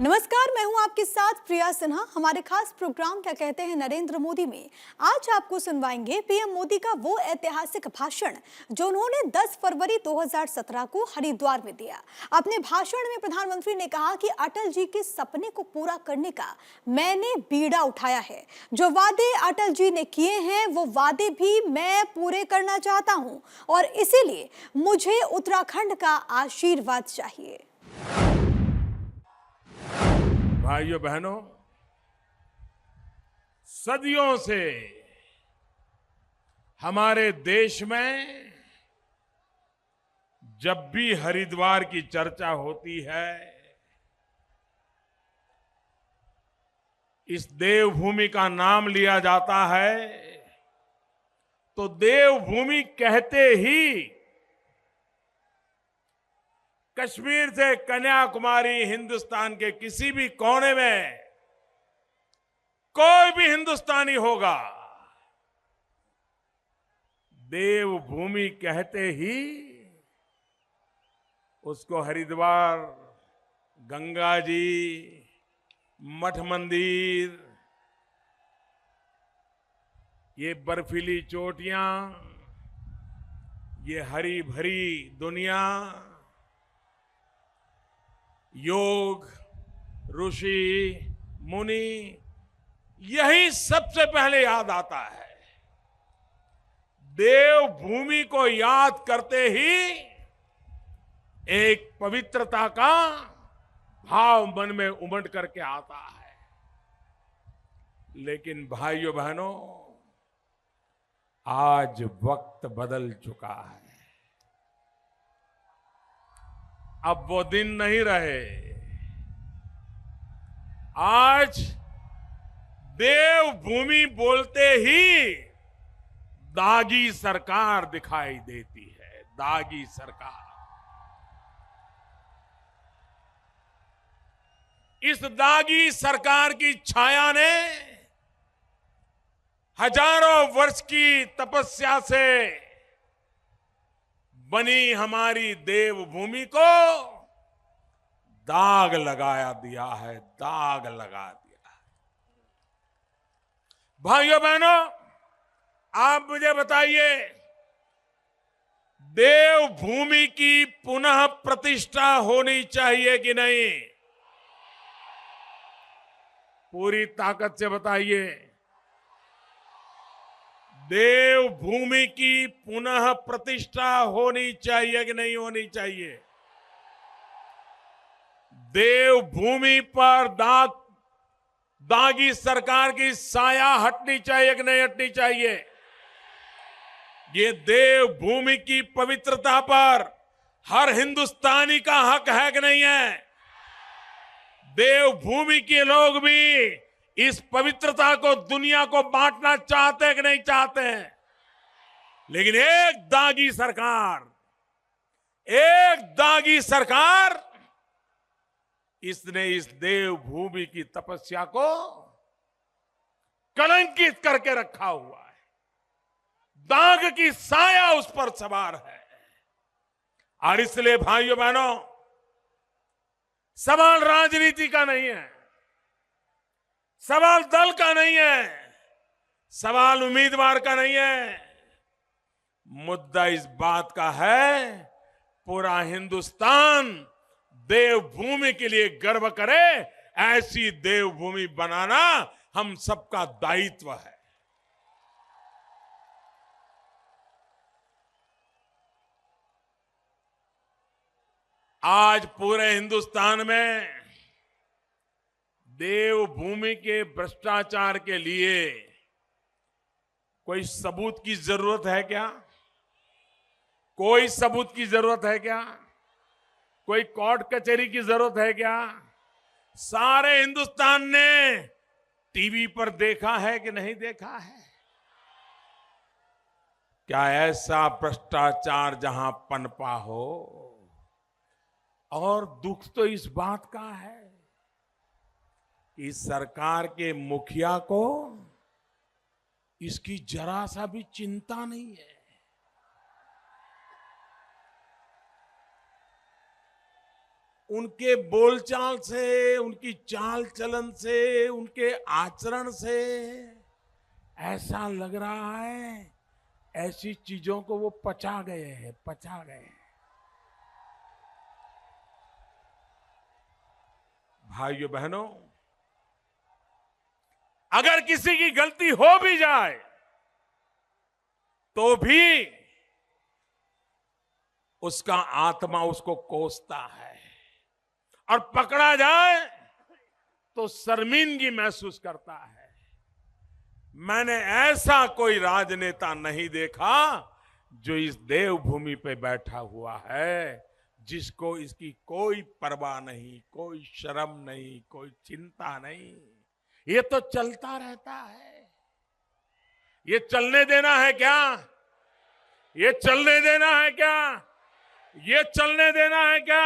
नमस्कार, मैं हूं आपके साथ प्रिया सिन्हा। हमारे खास प्रोग्राम क्या कहते हैं नरेंद्र मोदी में आज आपको सुनवाएंगे पीएम मोदी का वो ऐतिहासिक भाषण जो उन्होंने 10 फरवरी 2017 को हरिद्वार में दिया। अपने भाषण में प्रधानमंत्री ने कहा कि अटल जी के सपने को पूरा करने का मैंने बीड़ा उठाया है। जो वादे अटल जी ने किए हैं वो वादे भी मैं पूरे करना चाहता हूं और इसीलिए मुझे उत्तराखंड का आशीर्वाद चाहिए। भाइयों बहनों, सदियों से हमारे देश में जब भी हरिद्वार की चर्चा होती है, इस देवभूमि का नाम लिया जाता है, तो देवभूमि कहते ही कश्मीर से कन्याकुमारी, हिंदुस्तान के किसी भी कोने में कोई भी हिंदुस्तानी होगा, देवभूमि कहते ही उसको हरिद्वार, गंगा जी, मठ मंदिर, ये बर्फीली चोटियां, ये हरी भरी दुनिया, योग, ऋषि, मुनि, यही सबसे पहले याद आता है। देवभूमि को याद करते ही एक पवित्रता का भाव मन में उमड़ करके आता है। लेकिन भाइयों बहनों, आज वक्त बदल चुका है। अब वो दिन नहीं रहे। आज देवभूमि बोलते ही दागी सरकार दिखाई देती है। दागी सरकार। इस दागी सरकार की छाया ने हजारों वर्ष की तपस्या से बनी हमारी देवभूमि को दाग लगाया दिया है। दाग लगा दिया है। भाइयों बहनों, आप मुझे बताइए, देवभूमि की पुनः प्रतिष्ठा होनी चाहिए कि नहीं? पूरी ताकत से बताइए। देवभूमि की पुनः प्रतिष्ठा होनी चाहिए कि नहीं होनी चाहिए? देवभूमि पर दागी सरकार की साया हटनी चाहिए कि नहीं हटनी चाहिए? ये देवभूमि की पवित्रता पर हर हिंदुस्तानी का हक है कि नहीं है? देवभूमि के लोग भी इस पवित्रता को दुनिया को बांटना चाहते हैं कि नहीं चाहते हैं? लेकिन एक दागी सरकार इसने इस देवभूमि की तपस्या को कलंकित करके रखा हुआ है। दाग की साया उस पर सवार है। और इसलिए भाइयों बहनों, सवाल राजनीति का नहीं है, सवाल दल का नहीं है, सवाल उम्मीदवार का नहीं है। मुद्दा इस बात का है, पूरा हिंदुस्तान देवभूमि के लिए गर्व करे। ऐसी देवभूमि बनाना हम सबका दायित्व है। आज पूरे हिंदुस्तान में देवभूमि के भ्रष्टाचार के लिए कोई सबूत की जरूरत है क्या? कोई सबूत की जरूरत है क्या? कोई कोर्ट कचहरी की जरूरत है क्या? सारे हिंदुस्तान ने टीवी पर देखा है कि नहीं देखा है? क्या ऐसा भ्रष्टाचार जहां पनपा हो? और दुख तो इस बात का है कि सरकार के मुखिया को इसकी जरा सा भी चिंता नहीं है। उनके बोलचाल से, उनकी चाल चलन से, उनके आचरण से ऐसा लग रहा है ऐसी चीजों को वो पचा गए हैं, पचा गए हैं। भाइयों बहनों, अगर किसी की गलती हो भी जाए तो भी उसका आत्मा उसको कोसता है, और पकड़ा जाए तो शर्मिंदगी महसूस करता है। मैंने ऐसा कोई राजनेता नहीं देखा जो इस देवभूमि पे बैठा हुआ है जिसको इसकी कोई परवाह नहीं, कोई शर्म नहीं, कोई चिंता नहीं। ये तो चलता रहता है। ये चलने देना है क्या? ये चलने देना है क्या? ये चलने देना है क्या?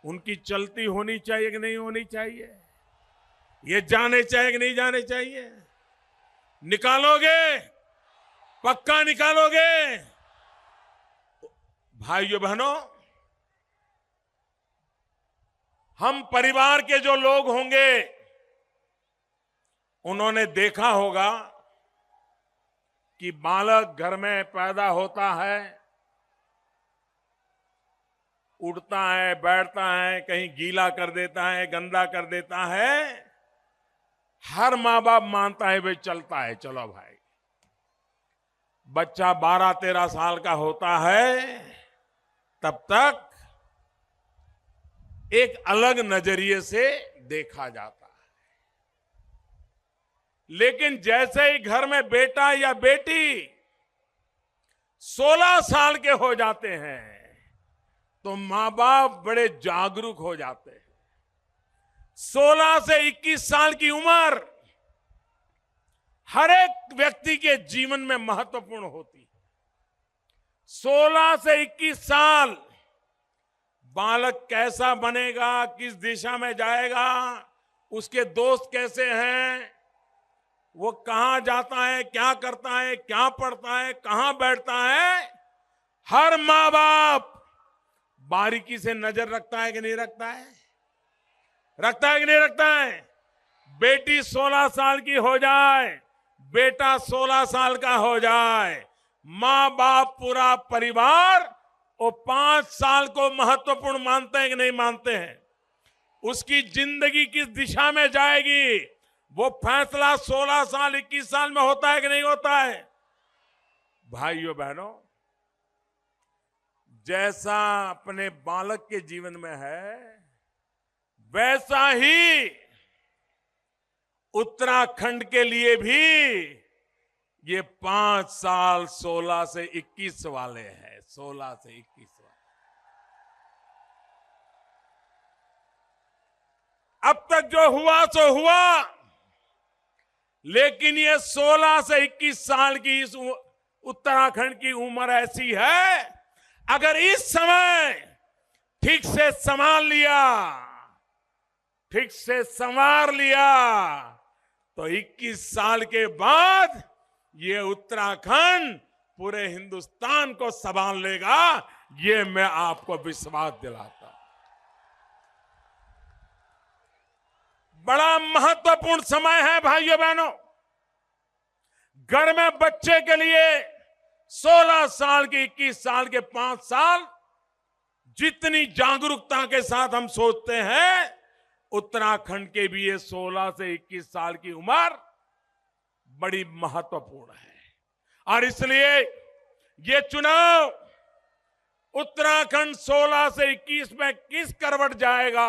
उनकी चलती होनी चाहिए कि नहीं होनी चाहिए? ये जाने चाहिए कि नहीं जाने चाहिए? निकालोगे? पक्का निकालोगे? भाइयों बहनों, हम परिवार के जो लोग होंगे उन्होंने देखा होगा कि बालक घर में पैदा होता है, उड़ता है, बैठता है, कहीं गीला कर देता है, गंदा कर देता है। हर माँ बाप मानता है भाई चलता है, चलो भाई। बच्चा 12-13 साल का होता है तब तक एक अलग नजरिए से देखा जाता है, लेकिन जैसे ही घर में बेटा या बेटी 16 साल के हो जाते हैं तो मां बाप बड़े जागरूक हो जाते हैं। 16 से 21 साल की उम्र हर एक व्यक्ति के जीवन में महत्वपूर्ण होती है। 16 से 21 साल बालक कैसा बनेगा, किस दिशा में जाएगा, उसके दोस्त कैसे हैं, वो कहां जाता है, क्या करता है, क्या पढ़ता है, कहां बैठता है, हर मां बाप बारीकी से नजर रखता है कि नहीं रखता है? रखता है कि नहीं रखता है? बेटी 16 साल की हो जाए, बेटा 16 साल का हो जाए, मां बाप पूरा परिवार वो 5 साल को महत्वपूर्ण मानते हैं कि नहीं मानते हैं? उसकी जिंदगी किस दिशा में जाएगी वो फैसला 16 साल 21 साल में होता है कि नहीं होता है? भाइयों बहनों, जैसा अपने बालक के जीवन में है वैसा ही उत्तराखंड के लिए भी ये 5 साल 16 से 21 वाले हैं। 16 से 21 वाले अब तक जो हुआ सो हुआ, लेकिन ये 16 से 21 साल की इस उत्तराखंड की उम्र ऐसी है, अगर इस समय ठीक से संभाल लिया, ठीक से संवार लिया तो 21 साल के बाद ये उत्तराखंड पूरे हिंदुस्तान को संभाल लेगा। ये मैं आपको विश्वास दिलाता हूं। बड़ा महत्वपूर्ण समय है भाइयों बहनों। घर में बच्चे के लिए 16 साल के 21 साल के 5 साल जितनी जागरूकता के साथ हम सोचते हैं, उत्तराखंड के भी ये 16 से 21 साल की उम्र बड़ी महत्वपूर्ण है। और इसलिए ये चुनाव उत्तराखंड 16 से 21 में किस करवट जाएगा,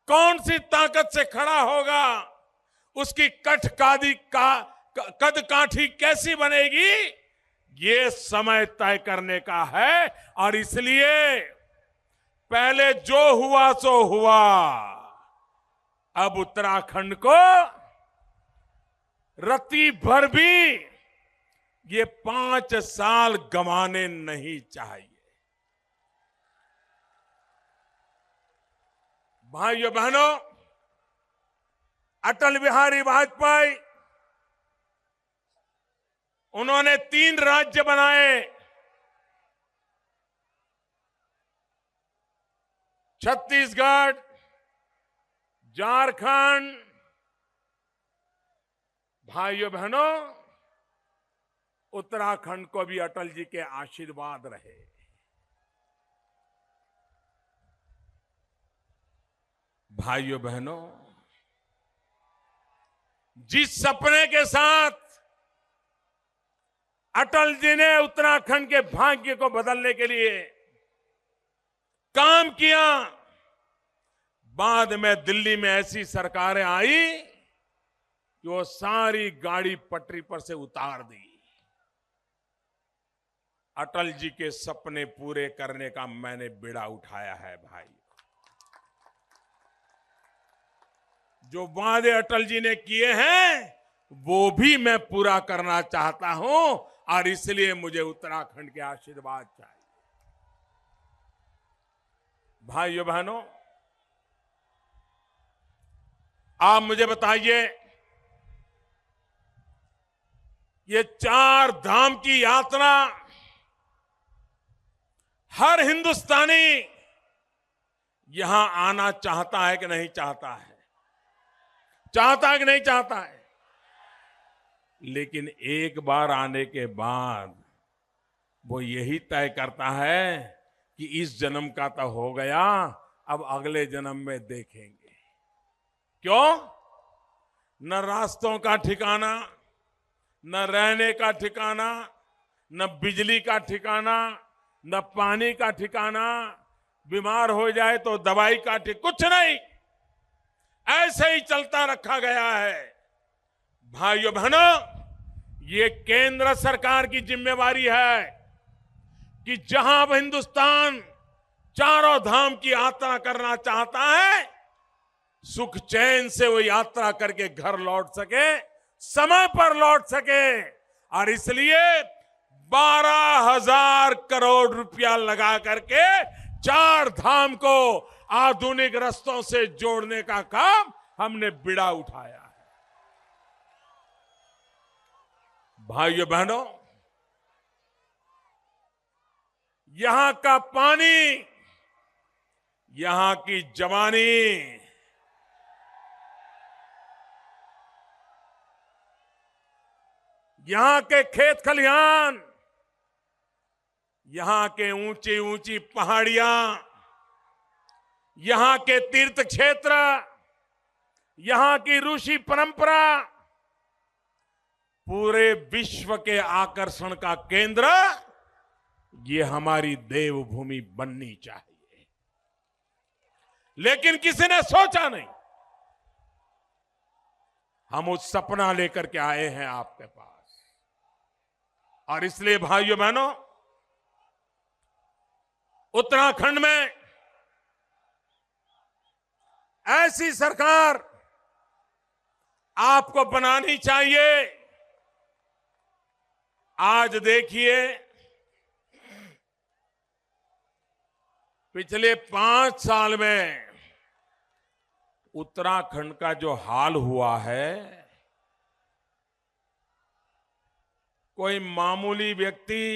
कौन सी ताकत से खड़ा होगा, उसकी कद काठी कैसी बनेगी, ये समय तय करने का है। और इसलिए पहले जो हुआ सो हुआ, अब उत्तराखंड को रत्ती भर भी ये 5 साल गंवाने नहीं चाहिए। भाइयों बहनों, अटल बिहारी वाजपेयी उन्होंने 3 राज्य बनाए। छत्तीसगढ़, झारखंड, भाइयों बहनों, उत्तराखंड को भी अटल जी के आशीर्वाद रहे। भाइयों बहनों, जिस सपने के साथ अटल जी ने उत्तराखंड के भाग्य को बदलने के लिए काम किया, बाद में दिल्ली में ऐसी सरकारें आई कि वो सारी गाड़ी पटरी पर से उतार दी। अटल जी के सपने पूरे करने का मैंने बीड़ा उठाया है भाई। जो वादे अटल जी ने किए हैं वो भी मैं पूरा करना चाहता हूं और इसलिए मुझे उत्तराखंड के आशीर्वाद चाहिए। भाइयों बहनों, आप मुझे बताइए, ये 4 धाम की यात्रा हर हिंदुस्तानी यहां आना चाहता है कि नहीं चाहता है? चाहता है कि नहीं चाहता है? लेकिन एक बार आने के बाद वो यही तय करता है कि इस जन्म का तो हो गया, अब अगले जन्म में देखेंगे। क्यों? न रास्तों का ठिकाना, न रहने का ठिकाना, न बिजली का ठिकाना, न पानी का ठिकाना, बीमार हो जाए तो दवाई का कुछ नहीं, ऐसे ही चलता रखा गया है। भाइयों बहनों, ये केंद्र सरकार की जिम्मेवारी है कि जहां अब हिंदुस्तान 4 धाम की यात्रा करना चाहता है, सुख चैन से वो यात्रा करके घर लौट सके, समय पर लौट सके। और इसलिए 12,000 करोड़ रुपया लगा करके 4 धाम को आधुनिक रस्तों से जोड़ने का काम हमने बीड़ा उठाया है। भाइयों बहनों, यहां का पानी, यहां की जवानी, यहां के खेत खलिहान, यहां के ऊंची ऊंची पहाड़ियां, यहां के तीर्थ क्षेत्र, यहां की ऋषि परंपरा पूरे विश्व के आकर्षण का केंद्र, ये हमारी देवभूमि बननी चाहिए। लेकिन किसी ने सोचा नहीं। हम उस सपना लेकर के आए हैं आपके पास। और इसलिए भाइयों बहनों, उत्तराखंड में ऐसी सरकार आपको बनानी चाहिए। आज देखिए, पिछले 5 साल में उत्तराखंड का जो हाल हुआ है, कोई मामूली व्यक्ति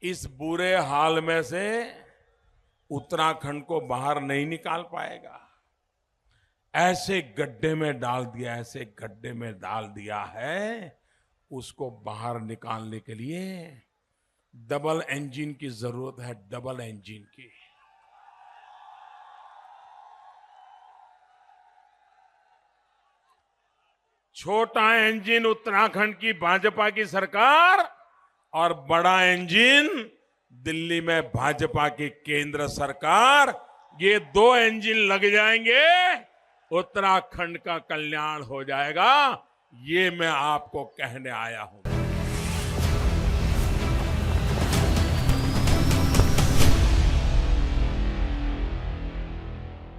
इस बुरे हाल में से उत्तराखंड को बाहर नहीं निकाल पाएगा। ऐसे गड्ढे में डाल दिया, ऐसे गड्ढे में डाल दिया है, उसको बाहर निकालने के लिए डबल इंजन की जरूरत है, डबल इंजन की। छोटा इंजन उत्तराखंड की भाजपा की सरकार और बड़ा इंजन दिल्ली में भाजपा की केंद्र सरकार, ये 2 इंजन लग जाएंगे, उत्तराखंड का कल्याण हो जाएगा। ये मैं आपको कहने आया हूं।